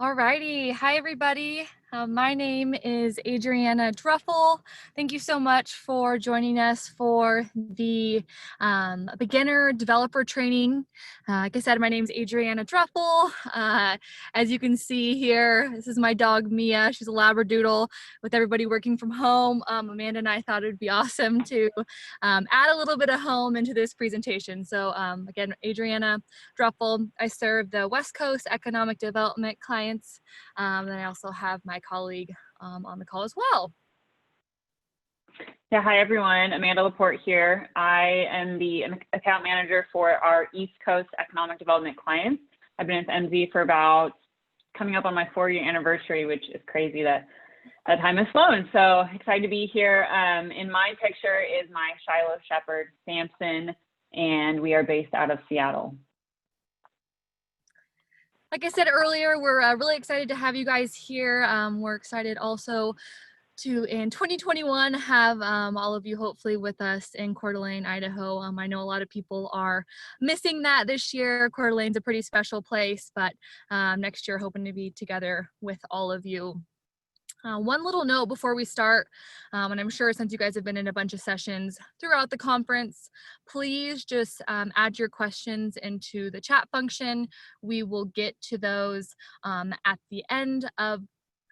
Alrighty, hi everybody. My name is Adriana Druffel. Thank you so much for joining us for the beginner developer training. Like I said, my name is Adriana Druffel. As you can see here, this is my dog Mia. She's a Labradoodle. With everybody working from home, Amanda and I thought it would be awesome to add a little bit of home into this presentation. So again, Adriana Druffel. I serve the West Coast economic development clients. And I also have my colleague on the call as well. Yeah, hi everyone, Amanda Laporte here. I am the account manager for our East Coast economic development clients. I've been with Emsi for about coming up on my 4-year anniversary, which is crazy that time has flown. So excited to be here. In my picture is my Shiloh Shepherd, Samson, and we are based out of Seattle. Like I said earlier, we're really excited to have you guys here. We're excited also to, in 2021, have all of you hopefully with us in Coeur d'Alene, Idaho. I know a lot of people are missing that this year. Coeur d'Alene's a pretty special place, but next year hoping to be together with all of you. One little note before we start, and I'm sure since you guys have been in a bunch of sessions throughout the conference, please just add your questions into the chat function. We will get to those at the end of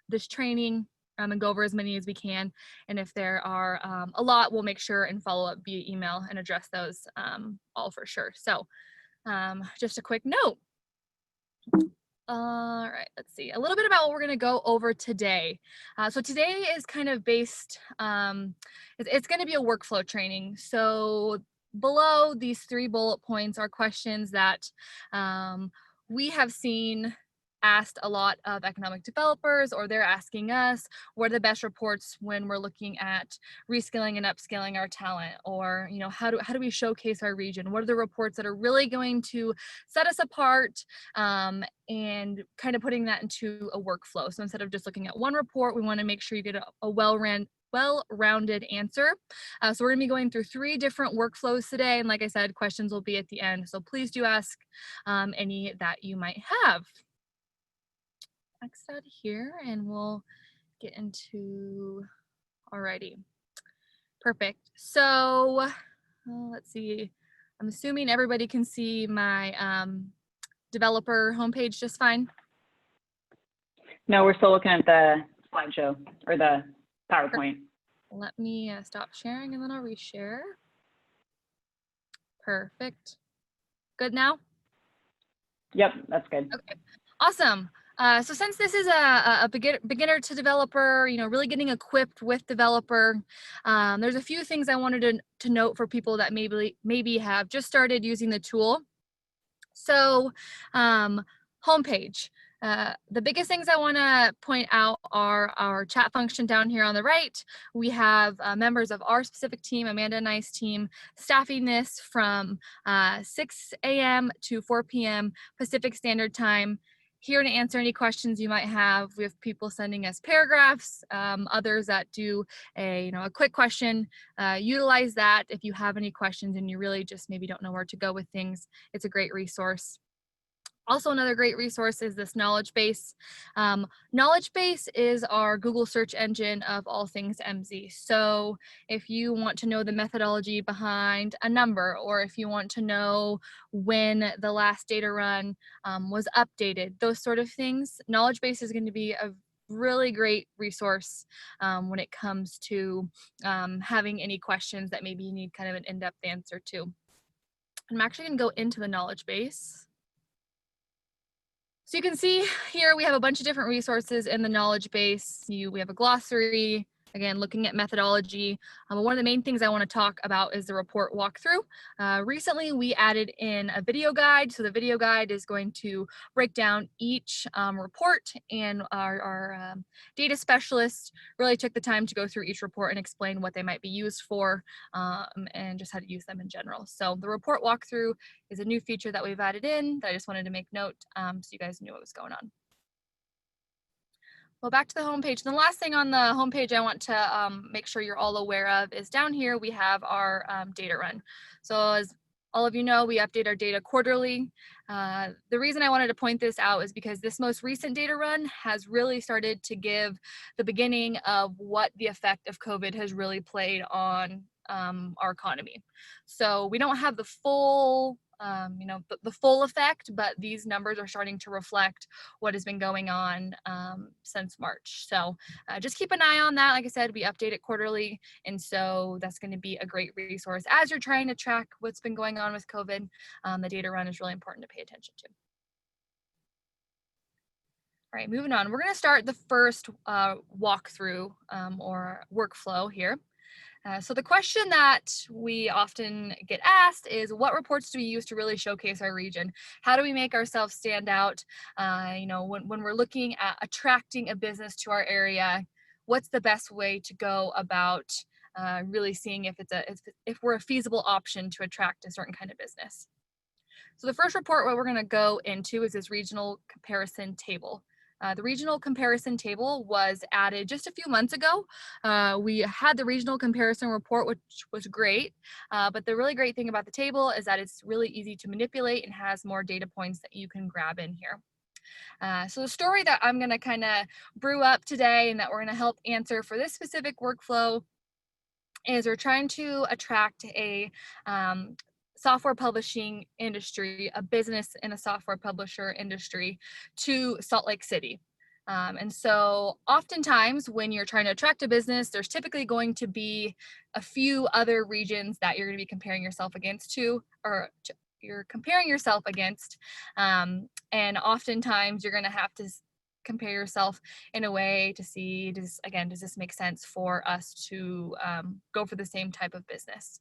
this training and go over as many as we can. And if there are a lot, we'll make sure and follow up via email and address those all for sure. So just a quick note. All right, let's see a little bit about what we're going to go over today. So today is kind of based, it's going to be a workflow training. So below these 3 bullet points are questions that we have seen asked a lot of economic developers, or they're asking us, what are the best reports when we're looking at reskilling and upskilling our talent, or how do we showcase our region? What are the reports that are really going to set us apart, and kind of putting that into a workflow. So instead of just looking at one report, we want to make sure you get a well-rounded answer. So we're going to be going through 3 different workflows today, and like I said, questions will be at the end. So please do ask any that you might have. Next out here, and we'll get into, alrighty, perfect. So let's see, I'm assuming everybody can see my developer homepage just fine. No, we're still looking at the slideshow or the PowerPoint. Let me stop sharing and then I'll reshare. Perfect. Good now? Yep, that's good. Okay, awesome. So since this is a beginner to developer, really getting equipped with developer, there's a few things I wanted to note for people that maybe have just started using the tool. So homepage. The biggest things I want to point out are our chat function down here on the right. We have members of our specific team, Amanda and I's team, staffing this from 6 a.m. to 4 p.m. Pacific Standard Time. Here to answer any questions you might have. We have people sending us paragraphs, others that do a quick question. Utilize that if you have any questions and you really just maybe don't know where to go with things. It's a great resource. Also, another great resource is this Knowledgebase. Knowledgebase is our Google search engine of all things Emsi. So if you want to know the methodology behind a number, or if you want to know when the last data run was updated, those sort of things, Knowledgebase is going to be a really great resource when it comes to having any questions that maybe you need kind of an in-depth answer to. I'm actually going to go into the Knowledgebase. So you can see here we have a bunch of different resources in the Knowledgebase. We have a glossary, again, looking at methodology. One of the main things I want to talk about is the report walkthrough. Recently, we added in a video guide. So the video guide is going to break down each report, and our data specialist really took the time to go through each report and explain what they might be used for, and just how to use them in general. So the report walkthrough is a new feature that we've added in that I just wanted to make note so you guys knew what was going on. Well, back to the homepage. The last thing on the homepage I want to make sure you're all aware of is down here we have our data run. So as all of you know, we update our data quarterly. The reason I wanted to point this out is because this most recent data run has really started to give the beginning of what the effect of COVID has really played on our economy. So we don't have the full, the full effect, but these numbers are starting to reflect what has been going on since March. So just keep an eye on that. Like I said, we update it quarterly. And so that's going to be a great resource as you're trying to track what's been going on with COVID. The data run is really important to pay attention to. All right, moving on. We're going to start the first walkthrough or workflow here. So the question that we often get asked is, what reports do we use to really showcase our region? How do we make ourselves stand out? When we're looking at attracting a business to our area, what's the best way to go about really seeing if we're a feasible option to attract a certain kind of business? So the first report what we're going to go into is this regional comparison table. The regional comparison table was added just a few months ago. We had the regional comparison report, which was great, but the really great thing about the table is that it's really easy to manipulate and has more data points that you can grab in here. So the story that I'm going to kind of brew up today and that we're going to help answer for this specific workflow is we're trying to attract a software publishing industry, a business in a software publisher industry to Salt Lake City. And so oftentimes when you're trying to attract a business, there's typically going to be a few other regions that you're going to be comparing yourself against you're comparing yourself against. And oftentimes you're going to have to compare yourself in a way to see, does this make sense for us to go for the same type of business?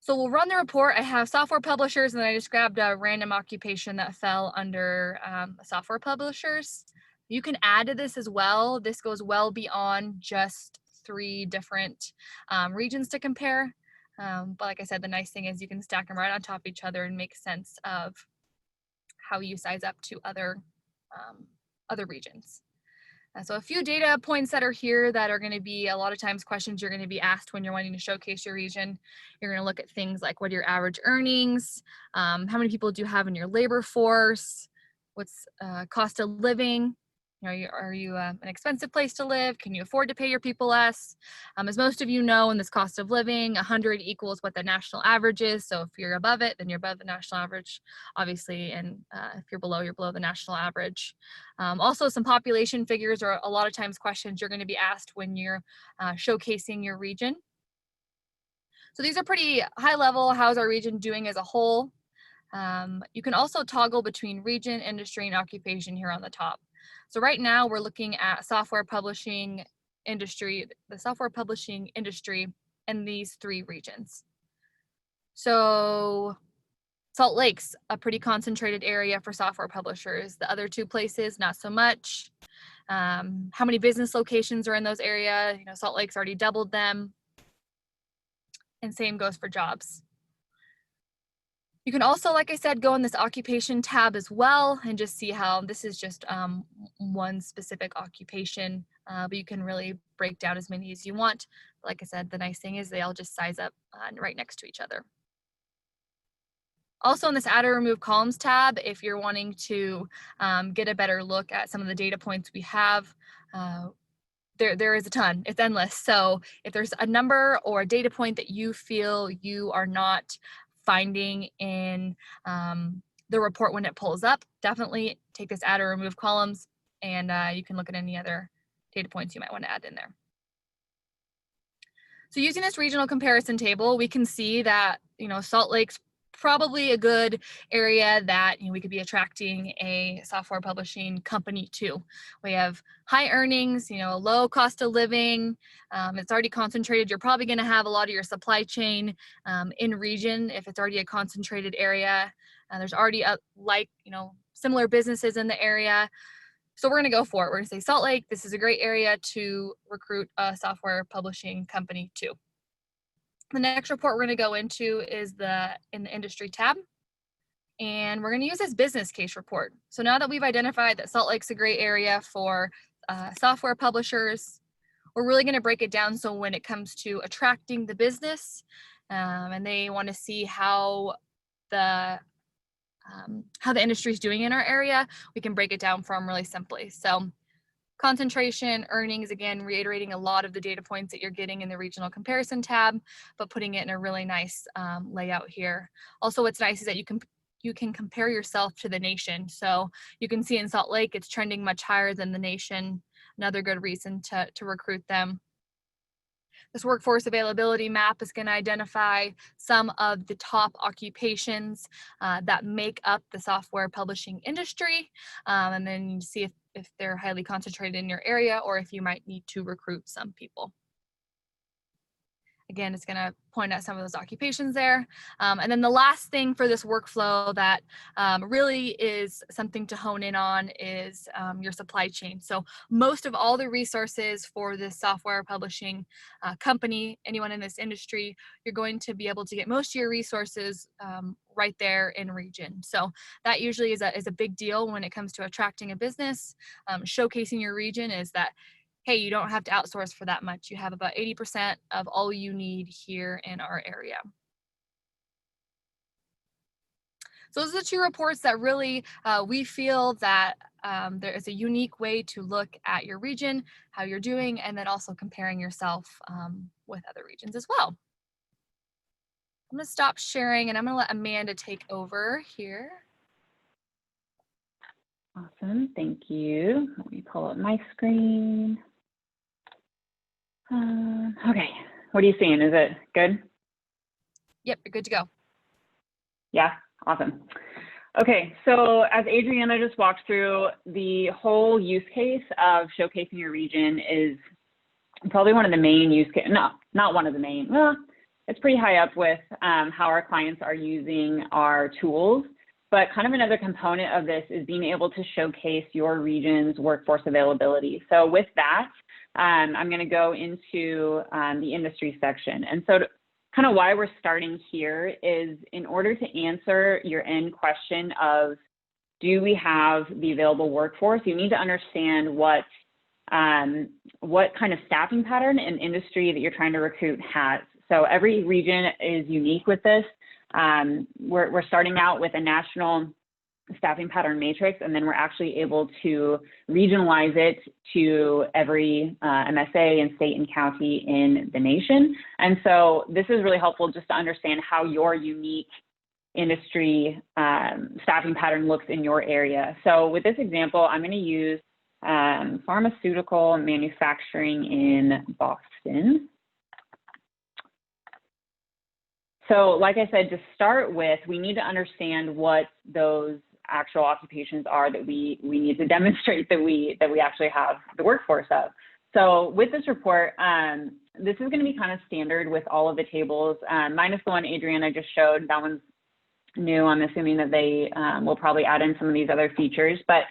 So we'll run the report. I have software publishers, and then I just grabbed a random occupation that fell under software publishers. You can add to this as well. This goes well beyond just 3 different regions to compare. But like I said, the nice thing is you can stack them right on top of each other and make sense of how you size up to other regions. So a few data points that are here that are going to be a lot of times questions you're going to be asked when you're wanting to showcase your region. You're going to look at things like, what are your average earnings? How many people do you have in your labor force? What's cost of living? Are you an expensive place to live? Can you afford to pay your people less? As most of you know, in this cost of living, 100 equals what the national average is. So if you're above it, then you're above the national average, obviously. And if you're below the national average. Also, some population figures are a lot of times questions you're going to be asked when you're showcasing your region. So these are pretty high level. How's our region doing as a whole? You can also toggle between region, industry, and occupation here on the top. So right now we're looking at the software publishing industry in these 3 regions. So Salt Lake's a pretty concentrated area for software publishers. The other 2 places, not so much. How many business locations are in those areas? Salt Lake's already doubled them. And same goes for jobs. You can also, like I said, go in this occupation tab as well and just see how this is just one specific occupation, but you can really break down as many as you want. Like I said, the nice thing is they all just size up right next to each other. Also in this add or remove columns tab, if you're wanting to get a better look at some of the data points we have, there is a ton, it's endless. So if there's a number or a data point that you feel you are not finding in the report when it pulls up, definitely take this add or remove columns, and you can look at any other data points you might want to add in there. So using this regional comparison table, we can see that Salt Lake's probably a good area that we could be attracting a software publishing company to. We have high earnings, low cost of living. It's already concentrated. You're probably going to have a lot of your supply chain in region if it's already a concentrated area. There's already similar businesses in the area. So we're going to go for it. We're going to say Salt Lake, this is a great area to recruit a software publishing company to. The next report we're going to go into is in the industry tab. And we're going to use this business case report. So now that we've identified that Salt Lake's a great area for software publishers, we're really going to break it down so when it comes to attracting the business, and they want to see how the industry is doing in our area. We can break it down for them really simply. So concentration, earnings, again, reiterating a lot of the data points that you're getting in the regional comparison tab, but putting it in a really nice layout here. Also, what's nice is that you can compare yourself to the nation. So you can see in Salt Lake, it's trending much higher than the nation. Another good reason to recruit them. This workforce availability map is going to identify some of the top occupations that make up the software publishing industry, and then you see if they're highly concentrated in your area or if you might need to recruit some people. Again, it's going to point out some of those occupations there. And then the last thing for this workflow that really is something to hone in on is your supply chain. So most of all the resources for this software publishing company, anyone in this industry, you're going to be able to get most of your resources right there in region. So that usually is a big deal when it comes to attracting a business. Showcasing your region is that, hey, you don't have to outsource for that much. You have about 80% of all you need here in our area. So those are the two reports that really we feel that there is a unique way to look at your region, how you're doing, and then also comparing yourself with other regions as well. I'm gonna stop sharing and I'm gonna let Amanda take over here. Awesome, thank you. Let me pull up my screen. Okay, what are you seeing? Is it good? Yep, you're good to go. Yeah, awesome. Okay, so as Adriana just walked through, the whole use case of showcasing your region is probably one of the main use cases, no, not one of the main, well, it's pretty high up with how our clients are using our tools. But kind of another component of this is being able to showcase your region's workforce availability. So with that, I'm going to go into the industry section. And so kind of why we're starting here is in order to answer your end question of, do we have the available workforce? You need to understand what kind of staffing pattern and industry that you're trying to recruit has. So every region is unique with this. We're starting out with a national staffing pattern matrix, and then we're actually able to regionalize it to every MSA and state and county in the nation. And so this is really helpful just to understand how your unique industry staffing pattern looks in your area. So with this example, I'm going to use pharmaceutical manufacturing in Boston. So like I said, to start with, we need to understand what those actual occupations are that we need to demonstrate that we actually have the workforce of. So with this report, this is going to be kind of standard with all of the tables, minus the one Adriana just showed. That one's new. I'm assuming that they will probably add in some of these other features, but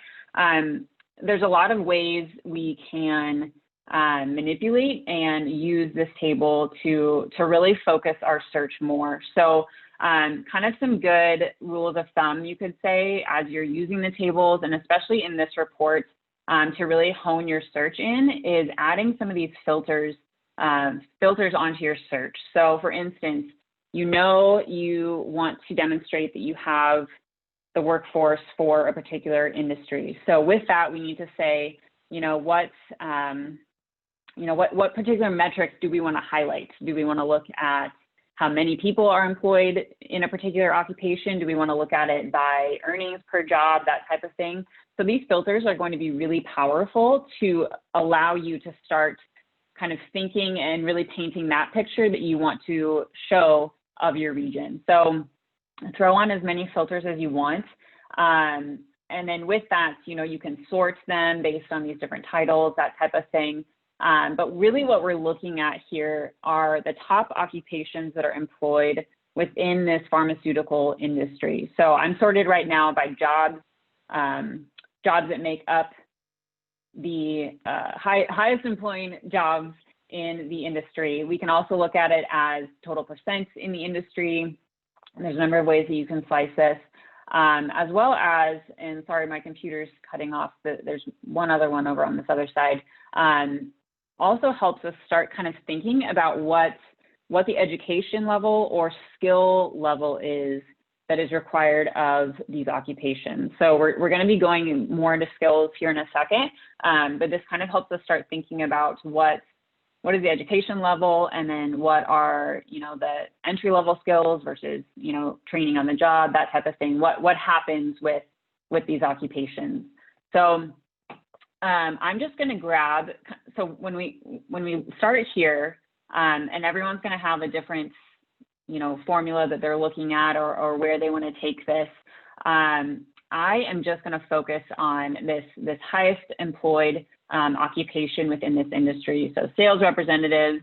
there's a lot of ways we can manipulate and use this table to really focus our search more. So kind of some good rules of thumb, you could say, as you're using the tables, and especially in this report, to really hone your search in, is adding some of these filters onto your search. So for instance, you want to demonstrate that you have the workforce for a particular industry. So with that, we need to say, what particular metrics do we want to highlight? Do we want to look at how many people are employed in a particular occupation? Do we want to look at it by earnings per job, that type of thing? So these filters are going to be really powerful to allow you to start kind of thinking and really painting that picture that you want to show of your region. So throw on as many filters as you want. And then with that, you can sort them based on these different titles, that type of thing. But really what we're looking at here are the top occupations that are employed within this pharmaceutical industry. So I'm sorted right now by jobs, jobs that make up the highest employing jobs in the industry. We can also look at it as total percent in the industry. And there's a number of ways that you can slice this, as well as, and sorry, my computer's cutting off, there's one other one over on this other side. Also helps us start kind of thinking about what what the education level or skill level is that is required of these occupations. So we're going to be going more into skills here in a second, but this kind of helps us start thinking about what is the education level, and then what are, the entry level skills versus, training on the job, that type of thing. What happens with these occupations? So I'm just going to grab, so when we start here, and everyone's going to have a different formula that they're looking at, or where they want to take this. I am just going to focus on this highest employed occupation within this industry. So sales representatives,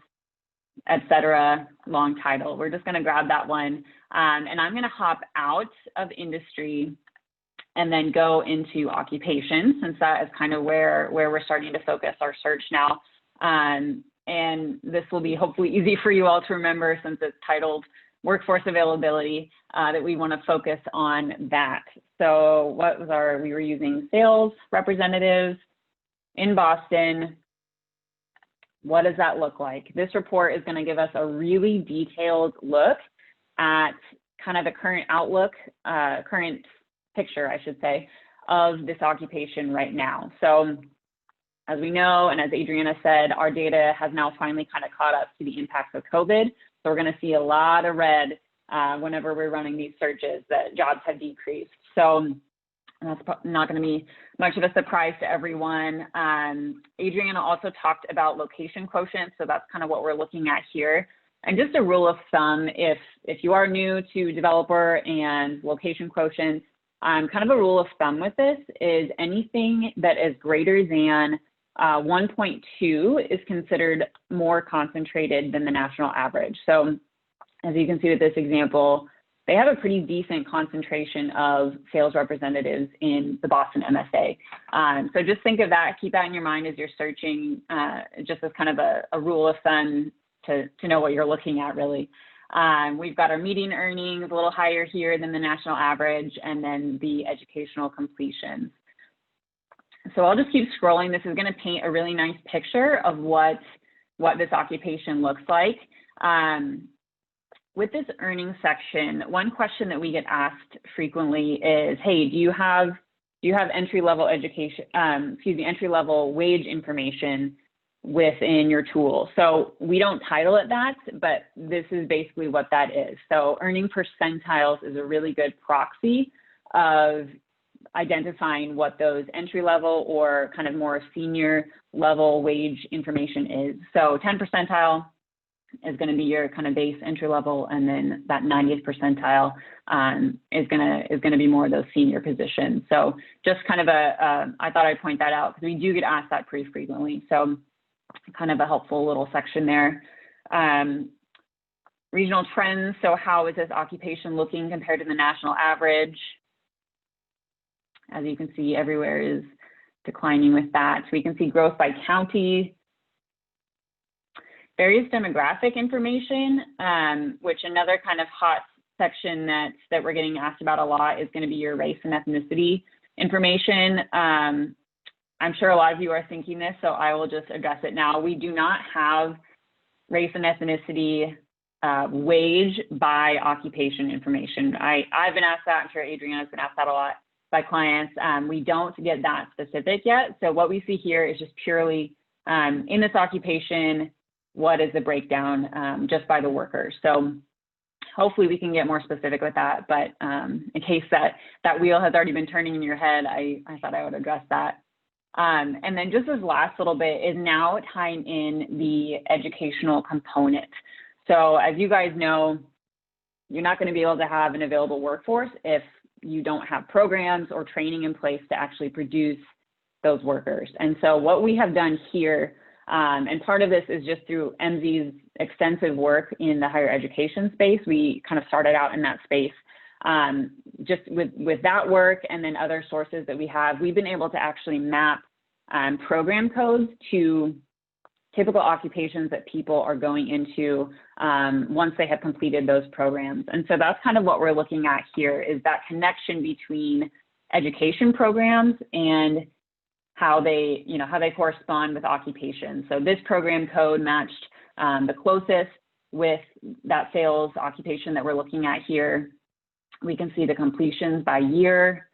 et cetera, long title. We're just going to grab that one. And I'm going to hop out of industry and then go into occupation, since that is kind of where we're starting to focus our search now. And this will be hopefully easy for you all to remember, since it's titled Workforce Availability, that we want to focus on that. So we were using sales representatives in Boston. What does that look like? This report is going to give us a really detailed look at kind of the current outlook, current picture, I should say, of this occupation right now. So as we know, and as Adriana said, our data has now finally kind of caught up to the impacts of COVID. So we're going to see a lot of red whenever we're running these searches, that jobs have decreased. So that's not going to be much of a surprise to everyone. Adriana also talked about location quotient. So that's kind of what we're looking at here. And just a rule of thumb, if you are new to developer and location quotient, kind of a rule of thumb with this is anything that is greater than 1.2 is considered more concentrated than the national average. So as you can see with this example, they have a pretty decent concentration of sales representatives in the Boston MSA. So just think of that, keep that in your mind as you're searching, just as kind of a rule of thumb to know what you're looking at, really. We've got our median earnings a little higher here than the national average, and then the educational completions. So I'll just keep scrolling. This is going to paint a really nice picture of what this occupation looks like. With this earnings section, one question that we get asked frequently is, hey, do you have entry-level education, entry-level wage information within your tool? So we don't title it that, but this is basically what that is. So earning percentiles is a really good proxy of identifying what those entry-level or kind of more senior level wage information is. So 10 percentile is going to be your kind of base entry level, and then that 90th percentile is going to be more of those senior positions. So just kind of I thought I'd point that out because we do get asked that pretty frequently. So kind of a helpful little section there. Regional trends. So how is this occupation looking compared to the national average? As you can see, everywhere is declining with that. So we can see growth by county. Various demographic information, which another kind of hot section that we're getting asked about a lot is going to be your race and ethnicity information. I'm sure a lot of you are thinking this, so I will just address it now. We do not have race and ethnicity wage by occupation information. I've been asked that. I'm sure Adriana's been asked that a lot by clients. We don't get that specific yet. So what we see here is just purely in this occupation, what is the breakdown just by the workers. So hopefully we can get more specific with that. But in case that wheel has already been turning in your head, I thought I would address that. And then just this last little bit is now tying in the educational component. So as you guys know, you're not going to be able to have an available workforce if you don't have programs or training in place to actually produce those workers. And so what we have done here, and part of this is just through Emsi's extensive work in the higher education space. We kind of started out in that space. Just with that work and then other sources that we have, we've been able to actually map program codes to typical occupations that people are going into once they have completed those programs. And so that's kind of what we're looking at here, is that connection between education programs and how they correspond with occupation. So this program code matched the closest with that sales occupation that we're looking at here. We can see the completions by year,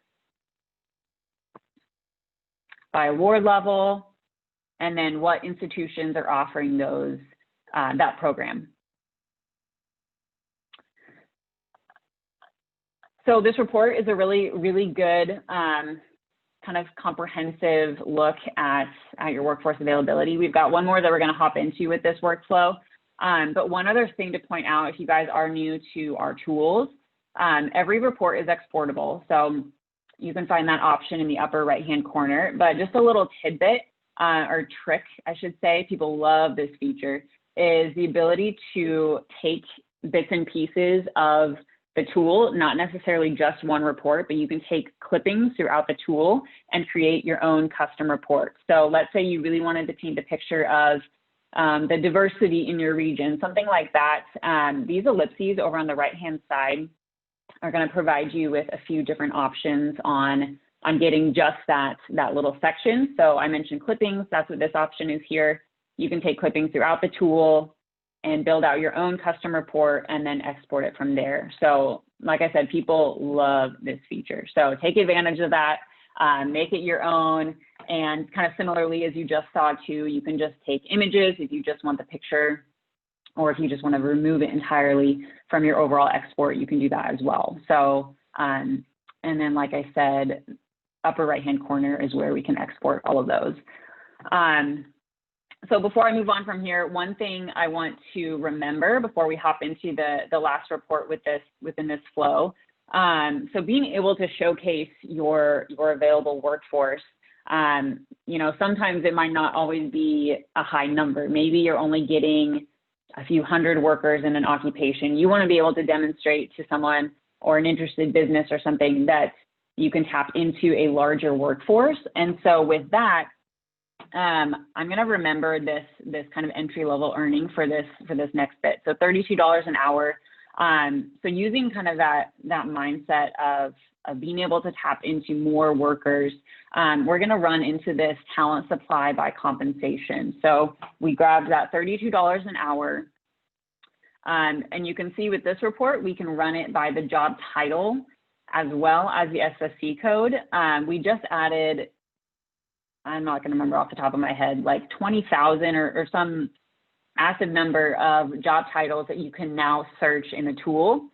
by award level, and then what institutions are offering those that program. So this report is a really, really good kind of comprehensive look at your workforce availability. We've got one more that we're going to hop into with this workflow. But one other thing to point out, if you guys are new to our tools, every report is exportable. So you can find that option in the upper right-hand corner. But just a little tidbit or trick, I should say, people love this feature, is the ability to take bits and pieces of the tool, not necessarily just one report, but you can take clippings throughout the tool and create your own custom report. So let's say you really wanted to paint a picture of the diversity in your region, something like that. These ellipses over on the right-hand side are going to provide you with a few different options on getting just that little section. So I mentioned clippings. That's what this option is here. You can take clippings throughout the tool and build out your own custom report and then export it from there. So like I said, people love this feature. So take advantage of that, make it your own. And kind of similarly, as you just saw too, you can just take images if you just want the picture, or if you just want to remove it entirely from your overall export, you can do that as well. So, and then like I said, upper right-hand corner is where we can export all of those. So before I move on from here, one thing I want to remember before we hop into the last report within this flow. So being able to showcase your available workforce, you know, sometimes it might not always be a high number. Maybe you're only getting a few hundred workers in an occupation. You want to be able to demonstrate to someone or an interested business or something that you can tap into a larger workforce. And so with that, I'm going to remember this kind of entry-level earning for this next bit. So $32 an hour. So using kind of that mindset of being able to tap into more workers, we're going to run into this talent supply by compensation. So we grabbed that $32 an hour. And you can see with this report, we can run it by the job title as well as the SSC code. We just added, I'm not going to remember off the top of my head, like 20,000 or some massive number of job titles that you can now search in the tool,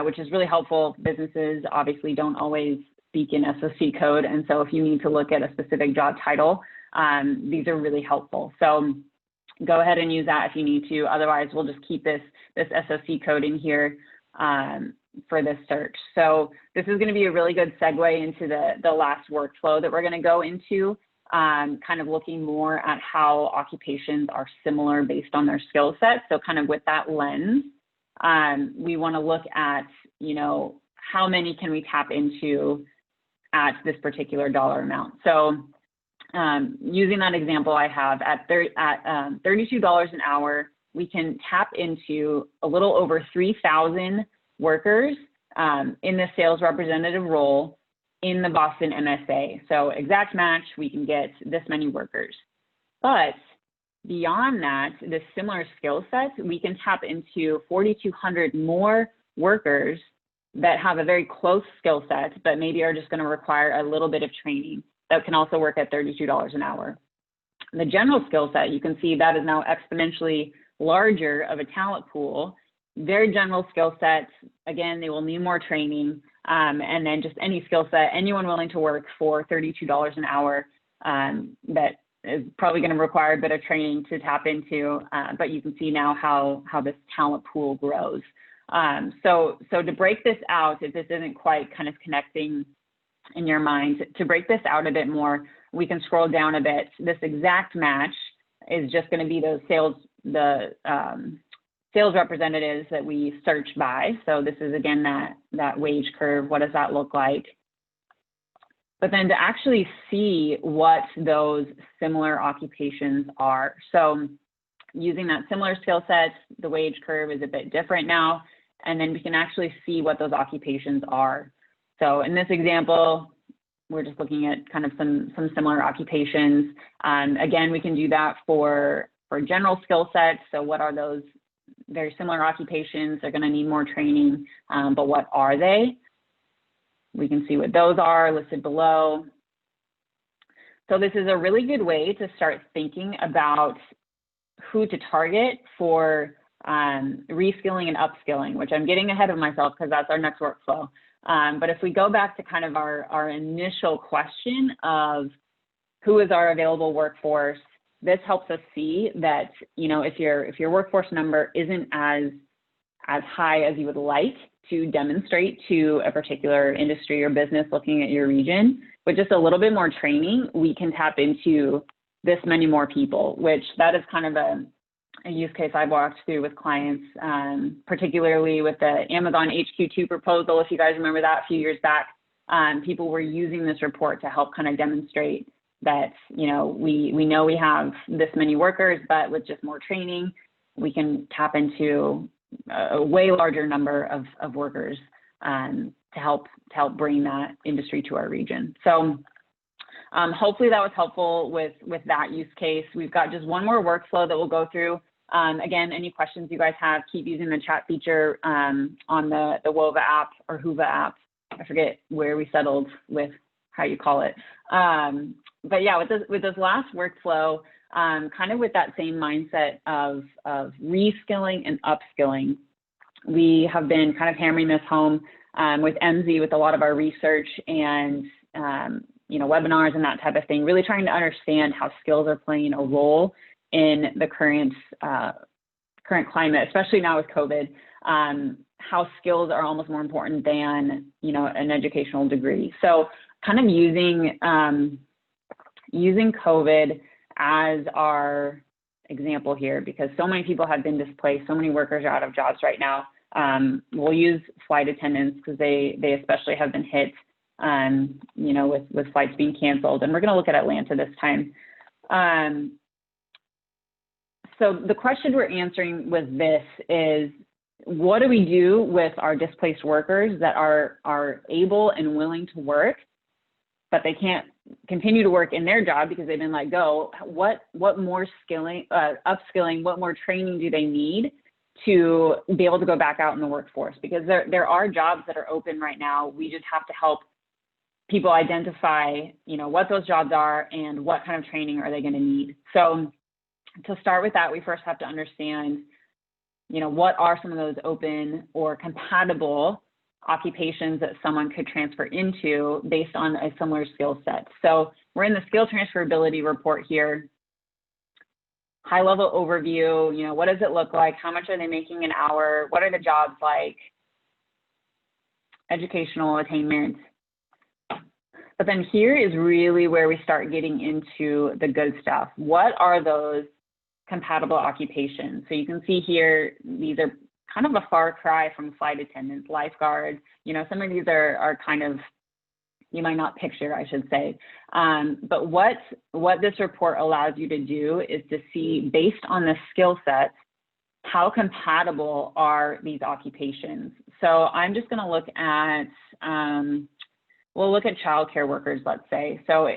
which is really helpful. Businesses obviously don't always speak in SOC code. And so if you need to look at a specific job title, these are really helpful. So go ahead and use that if you need to. Otherwise, we'll just keep this SOC code in here for this search. So this is going to be a really good segue into the last workflow that we're going to go into. Kind of looking more at how occupations are similar based on their skill set. So kind of with that lens, we want to look at, you know, how many can we tap into at this particular dollar amount. So using that example I have at $32 an hour, we can tap into a little over 3,000 workers in the sales representative role in the Boston MSA. So exact match, we can get this many workers. But beyond that, this similar skill set, we can tap into 4,200 more workers that have a very close skill set, but maybe are just going to require a little bit of training that can also work at $32 an hour. The general skill set, you can see that is now exponentially larger of a talent pool. Very general skill sets. Again, they will need more training. And then just any skill set, anyone willing to work for $32 an hour that is probably going to require a bit of training to tap into, but you can see now how this talent pool grows. So to break this out, if this isn't quite kind of connecting in your mind, to break this out a bit more, we can scroll down a bit. This exact match is just going to be those sales representatives that we search by. So this is, again, that wage curve. What does that look like? But then to actually see what those similar occupations are. So using that similar skill set, the wage curve is a bit different now. And then we can actually see what those occupations are. So in this example, we're just looking at kind of some similar occupations. Again, we can do that for general skill sets. So what are those very similar occupations. They're going to need more training, but what are they? We can see what those are listed below. So this is a really good way to start thinking about who to target for reskilling and upskilling, which I'm getting ahead of myself because that's our next workflow. But if we go back to kind of our initial question of who is our available workforce, this helps us see that, you know, if your workforce number isn't as high as you would like to demonstrate to a particular industry or business looking at your region, with just a little bit more training, we can tap into this many more people, which that is kind of a use case I've walked through with clients, particularly with the Amazon HQ2 proposal. If you guys remember that a few years back, people were using this report to help kind of demonstrate that, you know we have this many workers, but with just more training, we can tap into a way larger number of workers to help bring that industry to our region. So hopefully that was helpful with that use case. We've got just one more workflow that we'll go through. Again, any questions you guys have, keep using the chat feature on the WOVA app or HOOVA app. I forget where we settled with how you call it. But yeah, with this last workflow, kind of with that same mindset of reskilling and upskilling, we have been kind of hammering this home with Emsi, with a lot of our research and webinars and that type of thing, really trying to understand how skills are playing a role in the current climate, especially now with COVID, how skills are almost more important than, an educational degree. So kind of using COVID as our example here, because so many people have been displaced, so many workers are out of jobs right now. We'll use flight attendants because they especially have been hit, with flights being canceled. And we're going to look at Atlanta this time. So the question we're answering with this is, what do we do with our displaced workers that are able and willing to work, but they can't continue to work in their job because they've been let go? What more upskilling, what more training do they need to be able to go back out in the workforce? Because there are jobs that are open right now. We just have to help people identify, what those jobs are and what kind of training are they going to need. So to start with that, we first have to understand, what are some of those open or compatible occupations that someone could transfer into based on a similar skill set. So we're in the skill transferability report here. High level overview, what does it look like? How much are they making an hour? What are the jobs like? Educational attainment. But then here is really where we start getting into the good stuff. What are those compatible occupations? So you can see here, these are kind of a far cry from flight attendants, lifeguards. Some of these are kind of, you might not picture, I should say. But what this report allows you to do is to see, based on the skill sets, how compatible are these occupations. So I'm just going to look at, we'll look at childcare workers, let's say. So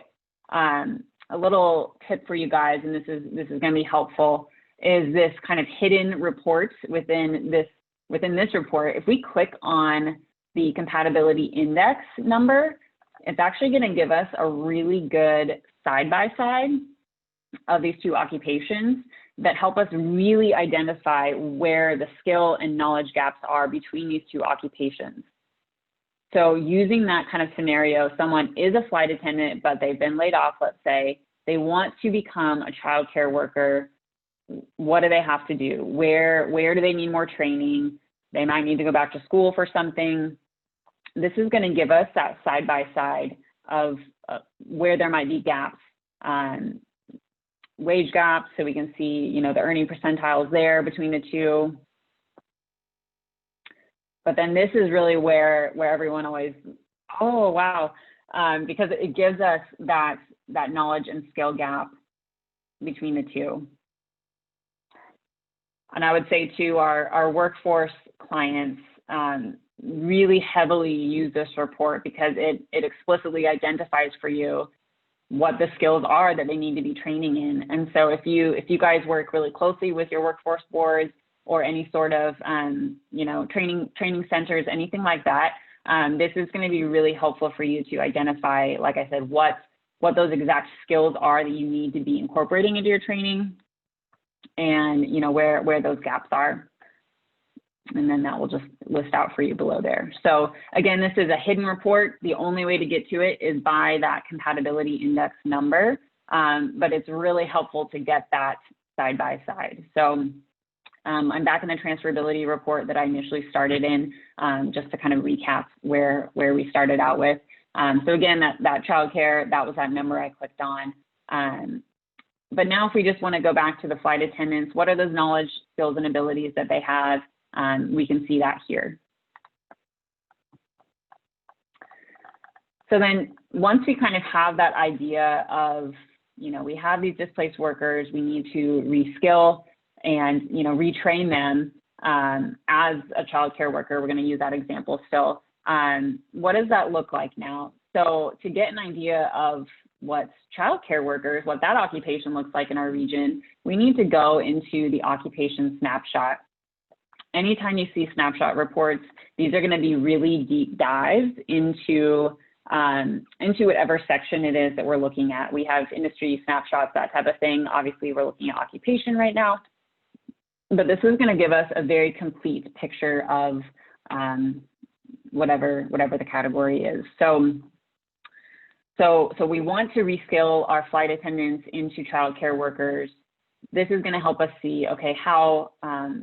a little tip for you guys, and this is going to be helpful, is this kind of hidden reports within this report. If we click on the compatibility index number, it's actually going to give us a really good side-by-side of these two occupations that help us really identify where the skill and knowledge gaps are between these two occupations. So using that kind of scenario, someone is a flight attendant, but they've been laid off, let's say. They want to become a childcare worker. What do they have to do? Where do they need more training? They might need to go back to school for something. This is going to give us that side-by-side of where there might be gaps, wage gaps, so we can see, the earning percentiles there between the two. But then this is really where everyone always, oh, wow, because it gives us that knowledge and skill gap between the two. And I would say too, our workforce clients really heavily use this report because it explicitly identifies for you what the skills are that they need to be training in. And so if you guys work really closely with your workforce boards, or any sort of, you know, training centers, anything like that, this is going to be really helpful for you to identify, like I said, what those exact skills are that you need to be incorporating into your training, and, you know, where those gaps are. And then that will just list out for you below there. So again, this is a hidden report. The only way to get to it is by that compatibility index number, but it's really helpful to get that side by side. So I'm back in the transferability report that I initially started in, just to kind of recap where we started out with. So again, that childcare, that was that number I clicked on. But now if we just want to go back to the flight attendants, what are those knowledge, skills, and abilities that they have? We can see that here. So then once we kind of have that idea of, you know, we have these displaced workers, we need to reskill and, you know, retrain them as a child care worker. We're going to use that example still. What does that look like now? So to get an idea of what child care workers, what that occupation looks like in our region, we need to go into the occupation snapshot. Anytime you see snapshot reports, these are going to be really deep dives into whatever section it is that we're looking at. We have industry snapshots, that type of thing. Obviously, we're looking at occupation right now, but this is going to give us a very complete picture of whatever the category is. So we want to reskill our flight attendants into child care workers. This is going to help us see, okay, how,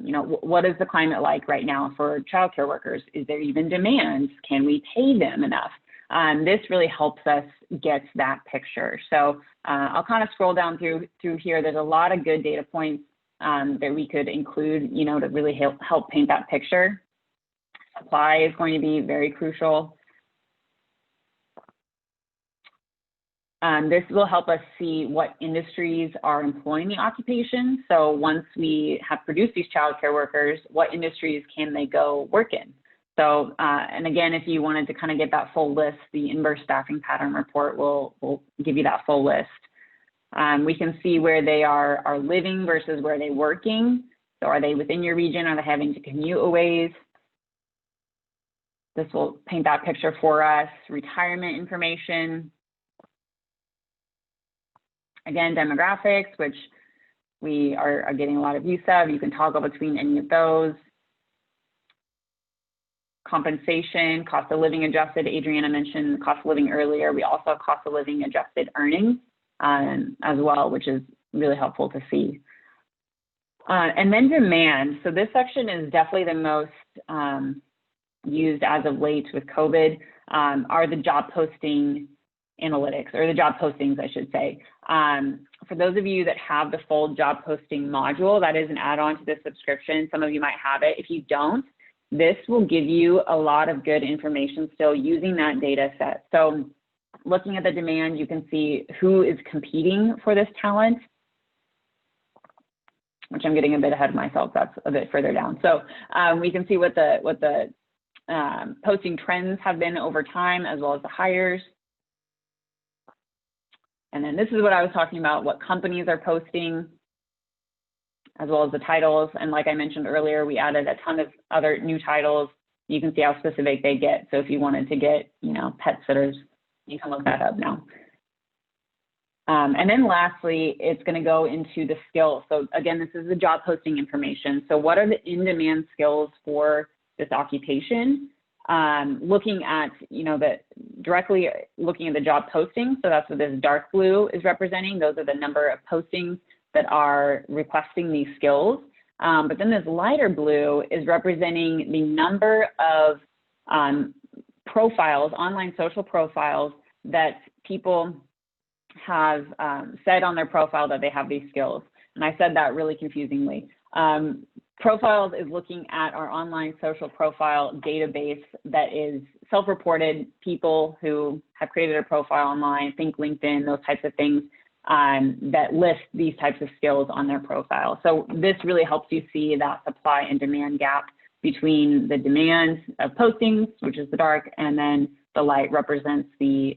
you know, what is the climate like right now for child care workers? Is there even demand? Can we pay them enough? This really helps us get that picture. So I'll kind of scroll down through here. There's a lot of good data points that we could include, you know, to really help paint that picture. Supply is going to be very crucial. This will help us see what industries are employing the occupation. So once we have produced these child care workers, what industries can they go work in? So, and again, if you wanted to kind of get that full list, the inverse staffing pattern report will give you that full list. We can see where they are living versus where they're working. So are they within your region? Are they having to commute a ways? This will paint that picture for us. Retirement information. Again, demographics, which we are getting a lot of use of. You can toggle between any of those. Compensation, cost of living adjusted. Adriana mentioned cost of living earlier. We also have cost of living adjusted earnings as well, which is really helpful to see. And then demand. So this section is definitely the most used as of late with COVID, are the job posting analytics, or the job postings, I should say. For those of you that have the full job posting module, that is an add-on to the subscription. Some of you might have it. If you don't, this will give you a lot of good information still using that data set. So looking at the demand, you can see who is competing for this talent, which I'm getting a bit ahead of myself. That's a bit further down. So we can see what the posting trends have been over time, as well as the hires. And then this is what I was talking about, what companies are posting, as well as the titles. And like I mentioned earlier, we added a ton of other new titles. You can see how specific they get. So if you wanted to get, you know, pet sitters, you can look that up now. And then lastly, it's going to go into the skills. So again, this is the job posting information. So what are the in-demand skills for this occupation? Looking at, you know, directly looking at the job posting. So that's what this dark blue is representing. Those are the number of postings that are requesting these skills. But then this lighter blue is representing the number of profiles, online social profiles, that people have said on their profile that they have these skills. And I said that really confusingly. Profiles is looking at our online social profile database that is self-reported, people who have created a profile online, think LinkedIn, those types of things, that list these types of skills on their profile. So this really helps you see that supply and demand gap between the demand of postings, which is the dark, and then the light represents the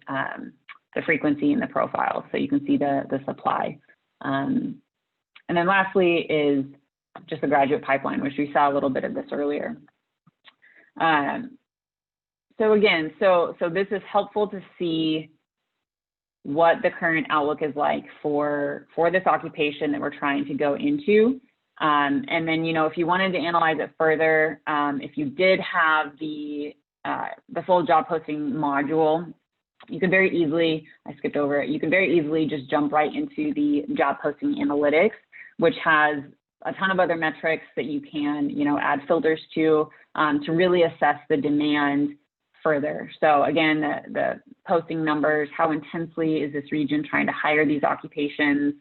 frequency in the profile. So you can see the supply. And then lastly is just the graduate pipeline, which we saw a little bit of this earlier. So again, so this is helpful to see what the current outlook is like for this occupation that we're trying to go into. And then, if you wanted to analyze it further, if you did have the full job posting module, you can very easily, I skipped over it, you can very easily just jump right into the job posting analytics, which has a ton of other metrics that you can, add filters to really assess the demand further. So again, the posting numbers, how intensely is this region trying to hire these occupations,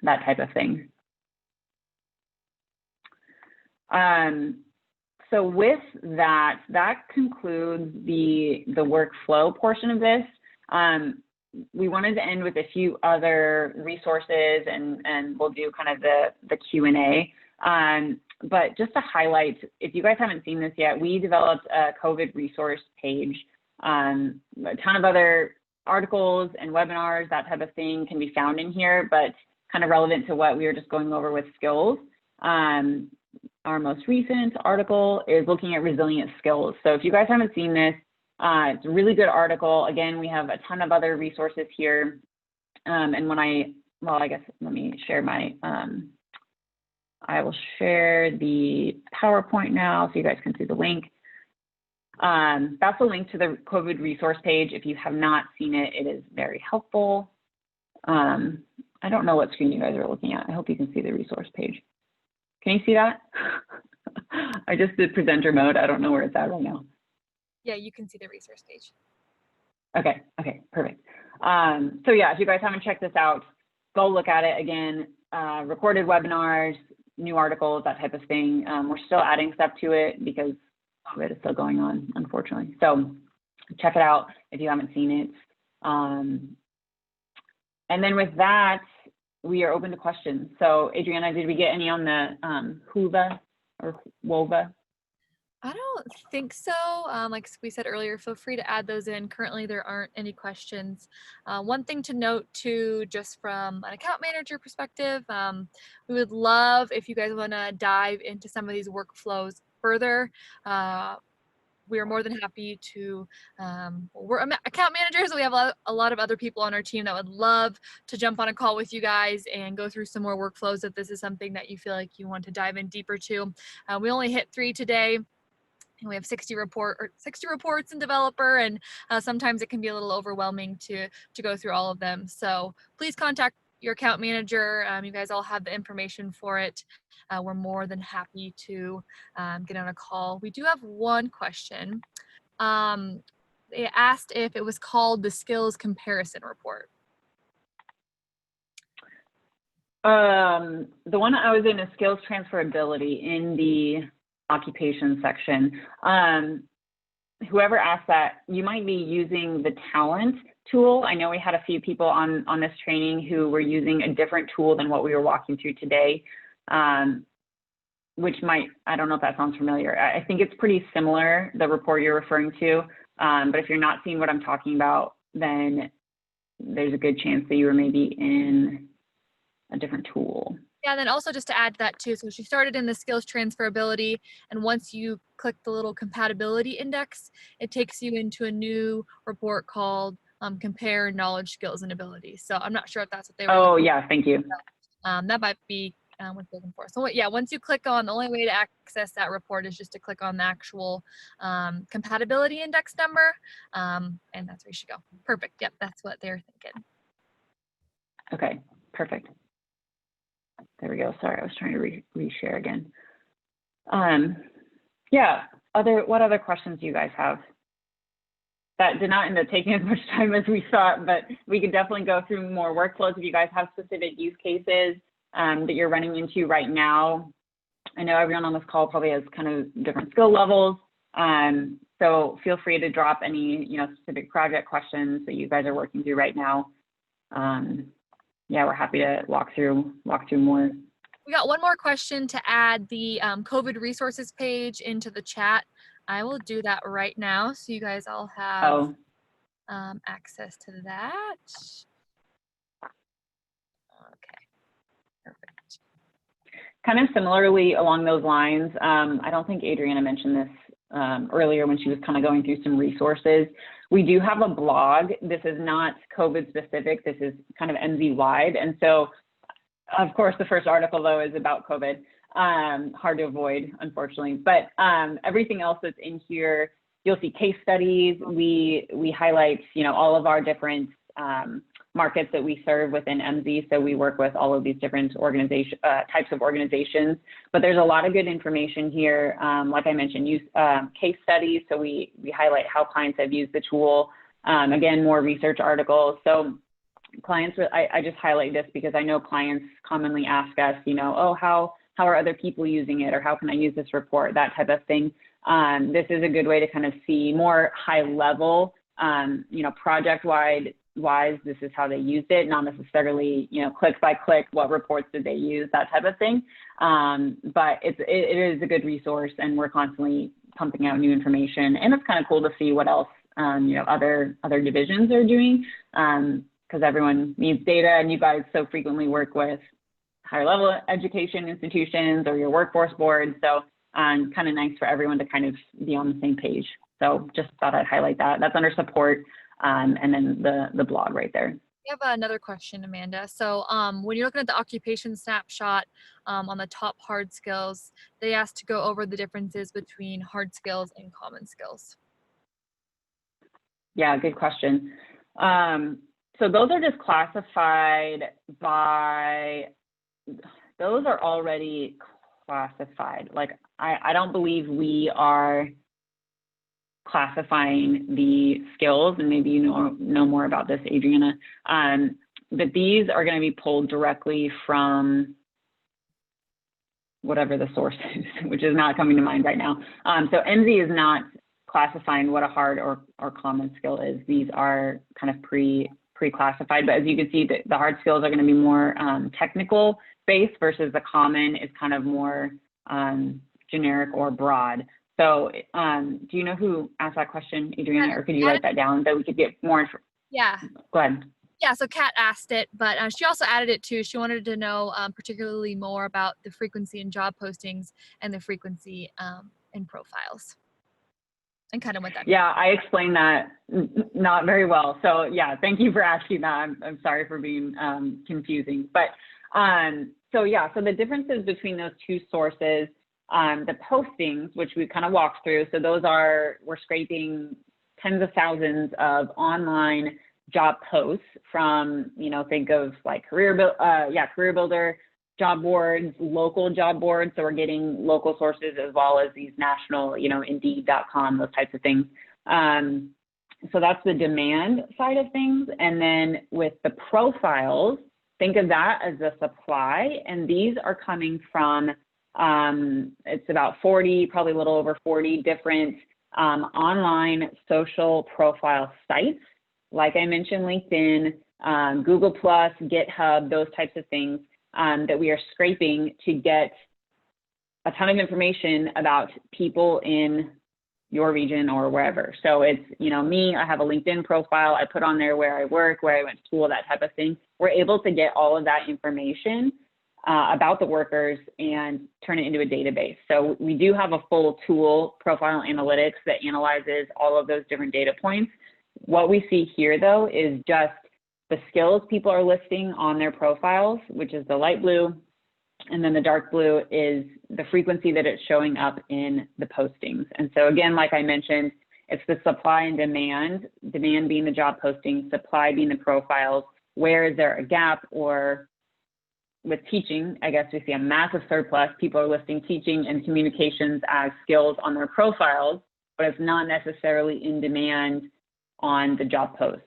that type of thing. So with that concludes the workflow portion of this. We wanted to end with a few other resources, and we'll do kind of the Q&A. But just to highlight, if you guys haven't seen this yet, we developed a COVID resource page. A ton of other articles and webinars, that type of thing can be found in here, but kind of relevant to what we were just going over with skills. Our most recent article is looking at resilient skills. So if you guys haven't seen this, it's a really good article. Again, we have a ton of other resources here. And I guess let me share my, I will share the PowerPoint now so you guys can see the link. That's a link to the COVID resource page. If you have not seen it, it is very helpful. I don't know what screen you guys are looking at. I hope you can see the resource page. Can you see that? I just did presenter mode. I don't know where it's at right now. Yeah, you can see the resource page. Okay, perfect. So yeah, if you guys haven't checked this out, go look at it. Again, recorded webinars, new articles, that type of thing. We're still adding stuff to it because COVID is still going on, unfortunately. So check it out if you haven't seen it. And then with that, we are open to questions. So Adriana, did we get any on the WHOVA or WOVA? I don't think so. Like we said earlier, feel free to add those in. Currently, there aren't any questions. One thing to note too, just from an account manager perspective, we would love if you guys want to dive into some of these workflows further. We are more than happy to, we're account managers. We have a lot of other people on our team that would love to jump on a call with you guys and go through some more workflows if this is something that you feel like you want to dive in deeper to. We only hit 3 today. We have 60 reports in developer, and sometimes it can be a little overwhelming to go through all of them. So please contact your account manager. You guys all have the information for it. We're more than happy to get on a call. We do have one question. They asked if it was called the skills comparison report. The one I was in is skills transferability in the occupation section. Whoever asked that, you might be using the talent tool. I know we had a few people on this training who were using a different tool than what we were walking through today, which might, I don't know if that sounds familiar. I think it's pretty similar, the report you're referring to, but if you're not seeing what I'm talking about, then there's a good chance that you were maybe in a different tool. Yeah, and then also just to add to that too, so she started in the skills transferability, and once you click the little compatibility index, it takes you into a new report called Compare Knowledge, Skills, and Abilities. So I'm not sure if that's what they were Oh, yeah, thank you. that might be what they're looking for. So yeah, once you click on, the only way to access that report is just to click on the actual compatibility index number, and that's where you should go. Perfect, yep, that's what they're thinking. Okay, perfect. There we go. Sorry, I was trying to reshare again. Yeah, what other questions do you guys have? That did not end up taking as much time as we thought, but we could definitely go through more workflows if you guys have specific use cases that you're running into right now. I know everyone on this call probably has kind of different skill levels, so feel free to drop any specific project questions that you guys are working through right now. Yeah, we're happy to walk through more. We got one more question to add the COVID resources page into the chat. I will do that right now, so you guys all have access to that. Okay, perfect. kind of similarly along those lines, I don't think Adriana mentioned this earlier when she was kind of going through some resources. We do have a blog. This is not COVID specific. This is kind of MZ wide. And so, of course, the first article though is about COVID. Hard to avoid, unfortunately. But everything else that's in here, you'll see case studies. We highlight, all of our different markets that we serve within MZ. So we work with all of these different types of organizations, but there's a lot of good information here. Like I mentioned, use case studies. So we highlight how clients have used the tool. Again, more research articles. So clients, I just highlight this because I know clients commonly ask us, oh, how are other people using it? Or how can I use this report? That type of thing. This is a good way to kind of see more high level, project-wide wise, this is how they used it, not necessarily, click by click, what reports did they use, that type of thing. But it is a good resource, and we're constantly pumping out new information. And it's kind of cool to see what else, other divisions are doing, because everyone needs data, and you guys so frequently work with higher level education institutions or your workforce board. So kind of nice for everyone to kind of be on the same page. So just thought I'd highlight that. That's under support. And then the blog right there. We have another question, Amanda. So when you're looking at the occupation snapshot on the top hard skills, they asked to go over the differences between hard skills and common skills. Yeah, good question. So those are just classified by, those are already classified. Like I don't believe we are classifying the skills, and maybe you know more about this, Adriana, but these are going to be pulled directly from whatever the source is, which is not coming to mind right now. So MZ is not classifying what a hard or common skill is. These are kind of pre-classified, but as you can see, the hard skills are going to be more technical based versus the common is kind of more generic or broad. So do you know who asked that question, Adriana, or could you write that down that we could get more information? Yeah. Go ahead. Yeah, so Kat asked it, but she also added it too. She wanted to know particularly more about the frequency in job postings and the frequency in profiles. And kind of what that means. Yeah, I explained that not very well. So yeah, thank you for asking that. I'm sorry for being confusing. But so the differences between those two sources, the postings, which we kind of walked through. So those we're scraping tens of thousands of online job posts from, think of like Career Builder, job boards, local job boards. So we're getting local sources as well as these national, Indeed.com, those types of things. So that's the demand side of things. And then with the profiles, think of that as the supply. And these are coming from, it's about 40, probably a little over 40 different online social profile sites. Like I mentioned, LinkedIn, Google+, GitHub, those types of things that we are scraping to get a ton of information about people in your region or wherever. So it's, me, I have a LinkedIn profile. I put on there where I work, where I went to school, that type of thing. We're able to get all of that information about the workers and turn it into a database. So we do have a full tool, Profile Analytics, that analyzes all of those different data points. What we see here, though, is just the skills people are listing on their profiles, which is the light blue, and then the dark blue is the frequency that it's showing up in the postings. And so again, like I mentioned, it's the supply and demand being the job posting, supply being the profiles. Where is there a gap? Or with teaching, I guess we see a massive surplus. People are listing teaching and communications as skills on their profiles, but it's not necessarily in demand on the job posts.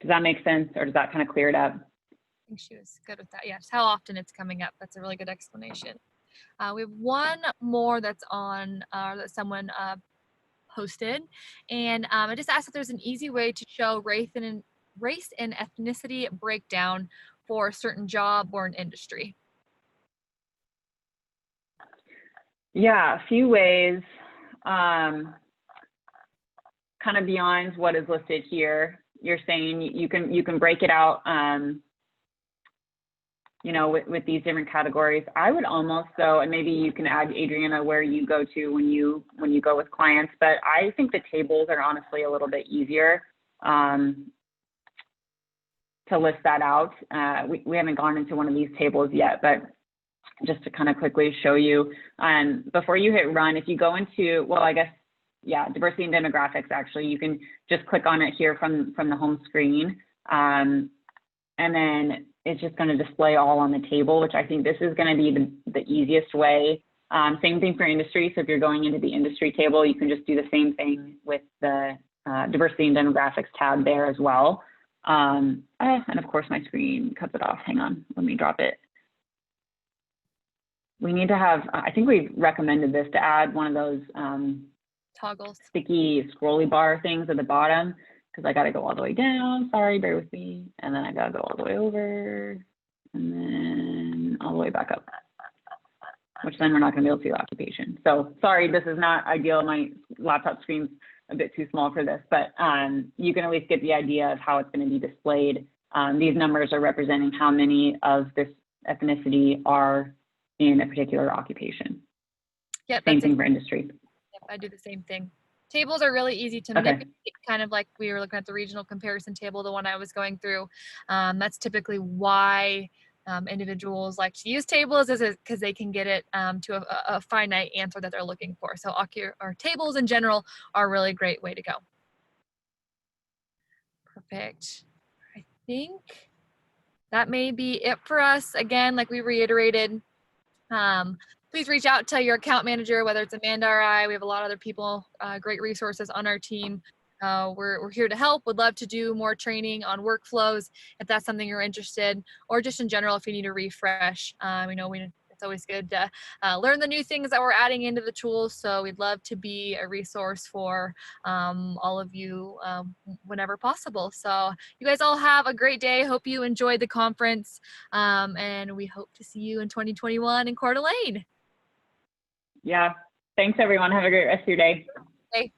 Does that make sense, or does that kind of clear it up? I think she was good with that. Yes, how often it's coming up. That's a really good explanation. We have one more that's on that someone posted, and I just asked if there's an easy way to show race and ethnicity breakdown for a certain job or an industry. Yeah, a few ways, kind of beyond what is listed here. You're saying you can break it out you know, with these different categories. I would almost, though, and maybe you can add, Adriana, where you go to when you go with clients, but I think the tables are honestly a little bit easier to list that out. We haven't gone into one of these tables yet, but just to kind of quickly show you, before you hit run, if you go into, well, I guess, yeah, diversity and demographics, actually, you can just click on it here from the home screen. And then it's just going to display all on the table, which I think this is going to be the easiest way. Same thing for industry. So if you're going into the industry table, you can just do the same thing with the diversity and demographics tab there as well. And of course, my screen cuts it off. Hang on, let me drop it. We need to have, I think we've recommended this, to add one of those Toggles. sticky scrolly bar things at the bottom, because I got to go all the way down. Sorry, bear with me. And then I got to go all the way over and then all the way back up, which then we're not going to be able to see the occupation. So sorry, this is not ideal. My laptop screen's a bit too small for this, but you can at least get the idea of how it's going to be displayed. These numbers are representing how many of this ethnicity are in a particular occupation. Yeah, same thing for industry. Yep, I do the same thing. Tables are really easy to manipulate, kind of like we were looking at the regional comparison table, the one I was going through. That's typically why individuals like to use tables, is because they can get it to a finite answer that they're looking for. So or tables in general are a really great way to go. Perfect. I think that may be it for us. Again, like we reiterated, please reach out to your account manager, whether it's Amanda or I. We have a lot of other people, great resources on our team. We're here to help. Would love to do more training on workflows if that's something you're interested, or just in general if you need a refresh. It's always good to learn the new things that we're adding into the tools. So we'd love to be a resource for all of you whenever possible. So you guys all have a great day. Hope you enjoyed the conference, and we hope to see you in 2021 in Coeur d'Alene. Yeah. Thanks, everyone. Have a great rest of your day. Okay.